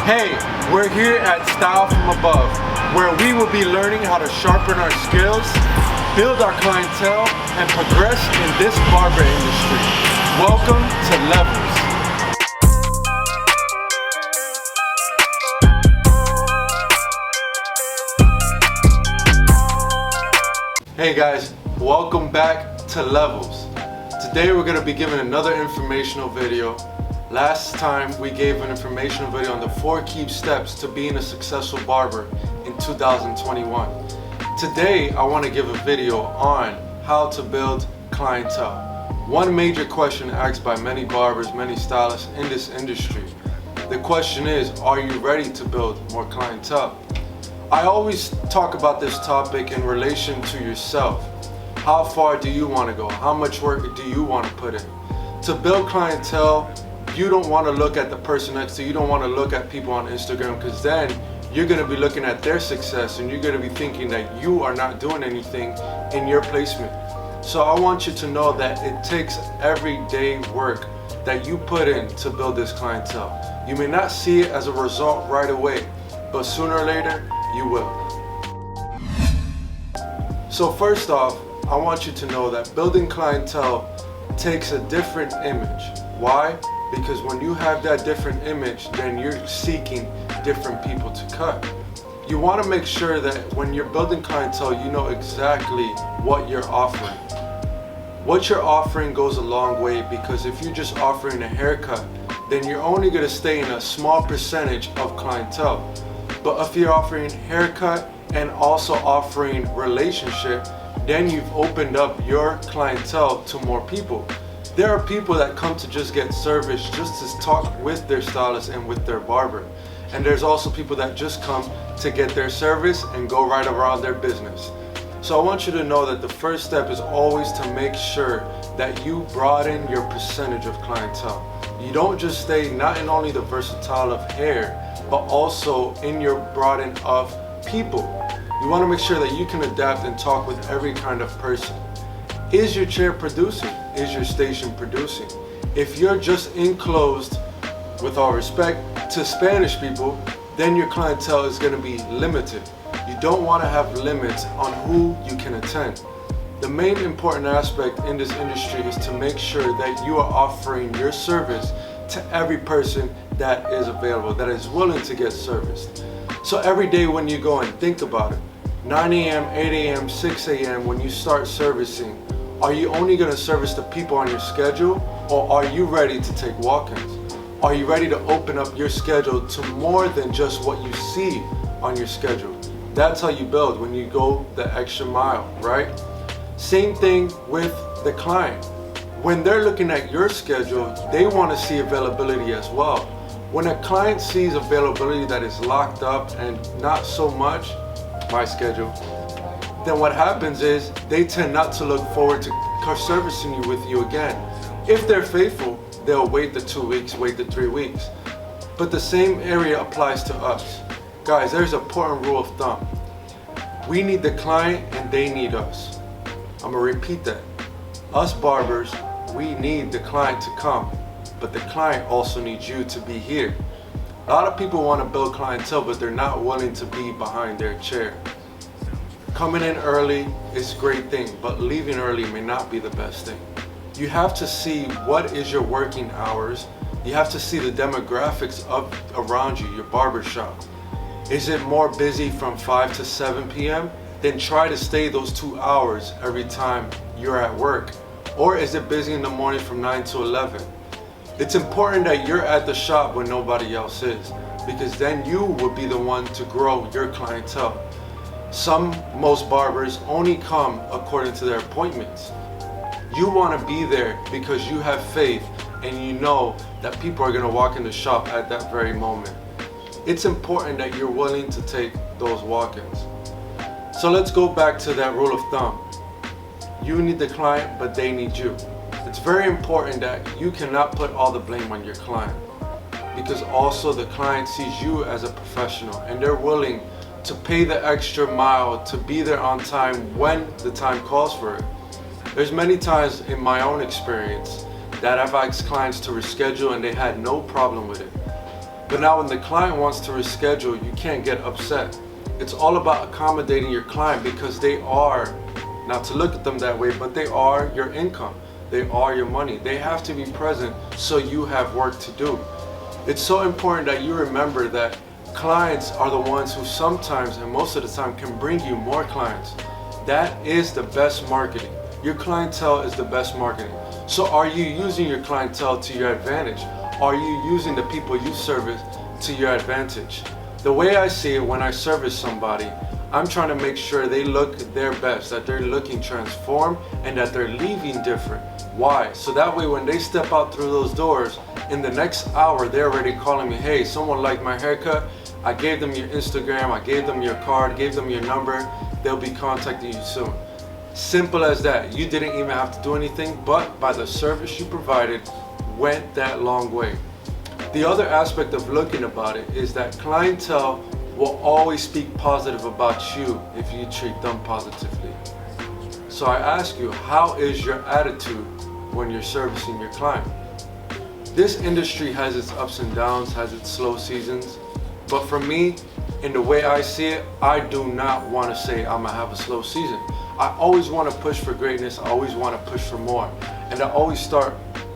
Hey, we're here at Style From Above, where we will be learning how to sharpen our skills, build our clientele, and progress in this barber industry. Welcome to Levels. Hey guys, welcome back to Levels. Today we're going to be giving another informational video. Last time we gave an informational video on the 4 key steps to being a successful barber in 2021. Today I want to give a video on how to build clientele. One major question asked by many barbers, many stylists in this industry. The question is, are you ready to build more clientele? I always talk about this topic in relation to yourself. How far do you want to go? How much work do you want to put in? To build clientele, you don't want to look at the person next to you. You don't want to look at people on Instagram, because then you're going to be looking at their success and you're going to be thinking that you are not doing anything in your placement. So I want you to know that it takes everyday work that you put in to build this clientele. You may not see it as a result right away, but sooner or later you will. So first off, I want you to know that building clientele takes a different image. Why? Because when you have that different image, then you're seeking different people to cut. You want to make sure that when you're building clientele, you know exactly what you're offering. What you're offering goes a long way, because if you're just offering a haircut, then you're only going to stay in a small percentage of clientele. But if you're offering haircut and also offering relationship, then you've opened up your clientele to more people. There are people that come to just get service, just to talk with their stylist and with their barber. And there's also people that just come to get their service and go right around their business. So I want you to know that the first step is always to make sure that you broaden your percentage of clientele. You don't just stay not in only the versatile of hair, but also in your broaden of people. You want to make sure that you can adapt and talk with every kind of person. Is your chair producing? Is your station producing? If you're just enclosed, with all respect, to Spanish people, then your clientele is going to be limited. You don't want to have limits on who you can attend. The main important aspect in this industry is to make sure that you are offering your service to every person that is available, that is willing to get serviced. So every day when you go and think about it, 9 a.m., 8 a.m., 6 a.m., when you start servicing, are you only going to service the people on your schedule, or are you ready to take walk-ins? Are you ready to open up your schedule to more than just what you see on your schedule? That's how you build, when you go the extra mile, right? Same thing with the client. When they're looking at your schedule, they want to see availability as well. When a client sees availability that is locked up and not so much, my schedule, then what happens is they tend not to look forward to servicing you with you again. If they're faithful, they'll wait the 2 weeks, wait the 3 weeks. But the same area applies to us. Guys, there's an important rule of thumb. We need the client and they need us. I'm gonna repeat that. Us barbers, we need the client to come, but the client also needs you to be here. A lot of people want to build clientele, but they're not willing to be behind their chair. Coming in early is a great thing, but leaving early may not be the best thing. You have to see what is your working hours. You have to see the demographics of around you, your barber shop. Is it more busy from 5 to 7 p.m.? Then try to stay those 2 hours every time you're at work. Or is it busy in the morning from 9 to 11? It's important that you're at the shop when nobody else is, because then you will be the one to grow your clientele. Most barbers only come according to their appointments. You want to be there because you have faith and you know that people are going to walk in the shop at that very moment. It's important that you're willing to take those walk-ins. So let's go back to that rule of thumb. You need the client, but they need you. It's very important that you cannot put all the blame on your client, because also the client sees you as a professional and they're willing to pay the extra mile to be there on time when the time calls for it. There's many times in my own experience that I've asked clients to reschedule and they had no problem with it. But now when the client wants to reschedule, you can't get upset. It's all about accommodating your client because they are, not to look at them that way, but they are your income. They are your money. They have to be present so you have work to do. It's so important that you remember that clients are the ones who sometimes and most of the time can bring you more clients. That is the best marketing. Your clientele is the best marketing. So are you using your clientele to your advantage? Are you using the people you service to your advantage? The way I see it when I service somebody, I'm trying to make sure they look their best, that they're looking transformed and that they're leaving different. Why? So that way when they step out through those doors, in the next hour they're already calling me, hey, someone liked my haircut, I gave them your Instagram, I gave them your card, gave them your number, they'll be contacting you soon. Simple as that. You didn't even have to do anything, but by the service you provided went that long way. The other aspect of looking about it is that clientele will always speak positive about you if you treat them positively. So I ask you, how is your attitude when you're servicing your client? This industry has its ups and downs, has its slow seasons, but for me, in the way I see it, I do not want to say I'm gonna have a slow season. I always want to push for greatness, I always want to push for more. And I always start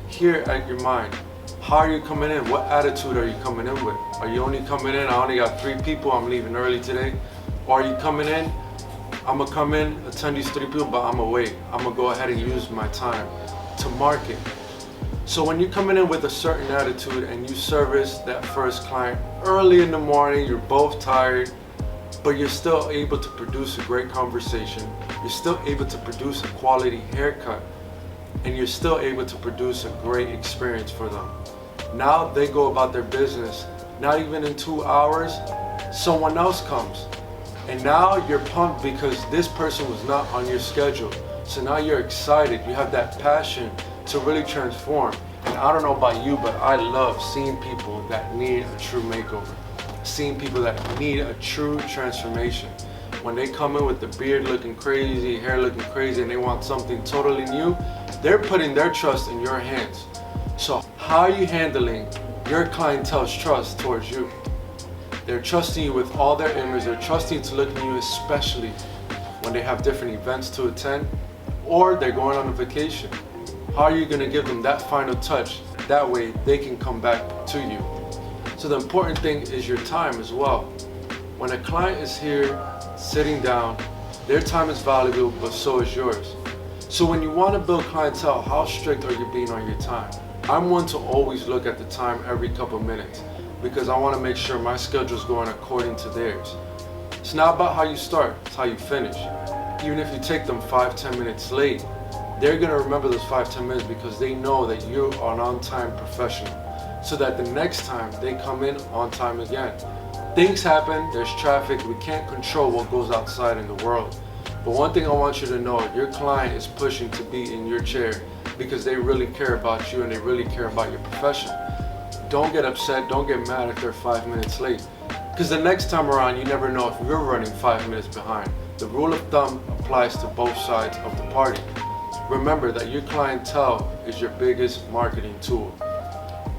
here at your mind. How are you coming in? What attitude are you coming in with? Are you only coming in, I only got 3 people, I'm leaving early today? Or are you coming in, I'm gonna come in, attend these 3 people, but I'm gonna wait. I'm gonna go ahead and use my time to market. So when you're coming in with a certain attitude and you service that first client early in the morning, you're both tired, but you're still able to produce a great conversation, you're still able to produce a quality haircut, and you're still able to produce a great experience for them. Now they go about their business, not even in 2 hours, someone else comes. And now you're pumped because this person was not on your schedule. So now you're excited, you have that passion to really transform. And I don't know about you, but I love seeing people that need a true makeover. Seeing people that need a true transformation. When they come in with the beard looking crazy, hair looking crazy, and they want something totally new, they're putting their trust in your hands. So how are you handling your clientele's trust towards you? They're trusting you with all their image, they're trusting you to look at you, especially when they have different events to attend, or they're going on a vacation. How are you gonna give them that final touch? That way they can come back to you. So the important thing is your time as well. When a client is here, sitting down, their time is valuable, but so is yours. So when you want to build clientele, how strict are you being on your time? I'm one to always look at the time every couple minutes because I want to make sure my schedule is going according to theirs. It's not about how you start, it's how you finish. Even if you take them 5-10 minutes late, they're going to remember those 5-10 minutes because they know that you are an on-time professional. So that the next time they come in on time again. Things happen, there's traffic, we can't control what goes outside in the world. But one thing I want you to know, your client is pushing to be in your chair because they really care about you and they really care about your profession. Don't get upset, don't get mad if they're 5 minutes late. Because the next time around, you never know if you're running 5 minutes behind. The rule of thumb applies to both sides of the party. Remember that your clientele is your biggest marketing tool.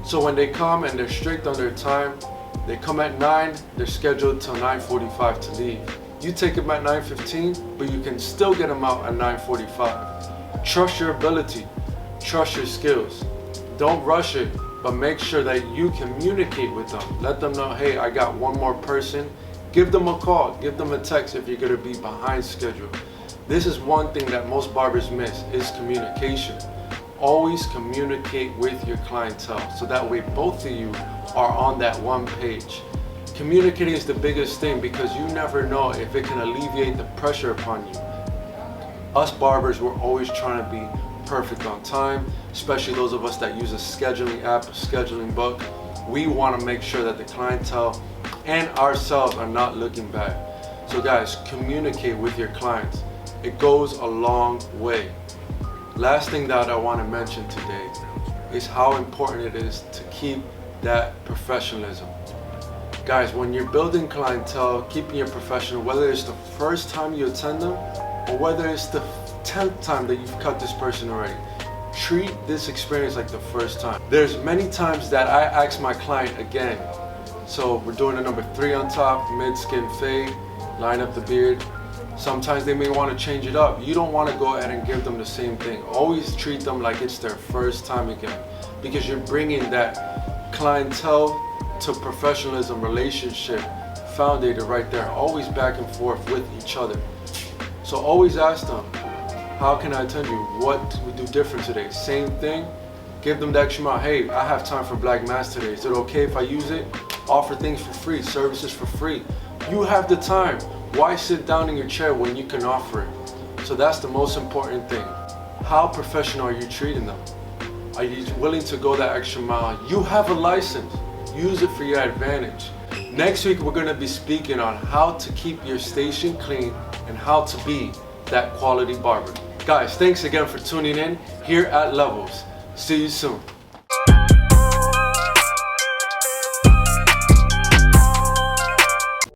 So when they come and they're strict on their time, they come at 9, they're scheduled till 9:45 to leave. You take them at 9:15, but you can still get them out at 9:45. Trust your ability, trust your skills. Don't rush it, but make sure that you communicate with them. Let them know, hey, I got one more person. Give them a call, give them a text if you're gonna be behind schedule. This is one thing that most barbers miss, is communication. Always communicate with your clientele so that way both of you are on that one page. Communicating is the biggest thing because you never know if it can alleviate the pressure upon you. Us barbers, we're always trying to be perfect on time, especially those of us that use a scheduling app, a scheduling book. We want to make sure that the clientele and ourselves are not looking bad. So guys, communicate with your clients. It goes a long way. Last thing that I want to mention today is how important it is to keep that professionalism. Guys, when you're building clientele, keeping your professional, whether it's the first time you attend them or whether it's the 10th time that you've cut this person already, treat this experience like the first time. There's many times that I ask my client again, So we're doing a number 3 on top, mid-skin fade, line up the beard. Sometimes they may want to change it up. You don't want to go ahead and give them the same thing. Always treat them like it's their first time again, because you're bringing that clientele to professionalism relationship founded right there, always back and forth with each other. So always ask them, how can I attend you? What we do different today? Same thing. Give them the extra mile. Hey, I have time for Black Mass today. Is it okay if I use it? Offer things for free, services for free. You have the time. Why sit down in your chair when you can offer it? So that's the most important thing. How professional are you treating them? Are you willing to go that extra mile? You have a license. Use it for your advantage. Next week, we're going to be speaking on how to keep your station clean and how to be that quality barber. Guys, thanks again for tuning in here at Levels. See you soon.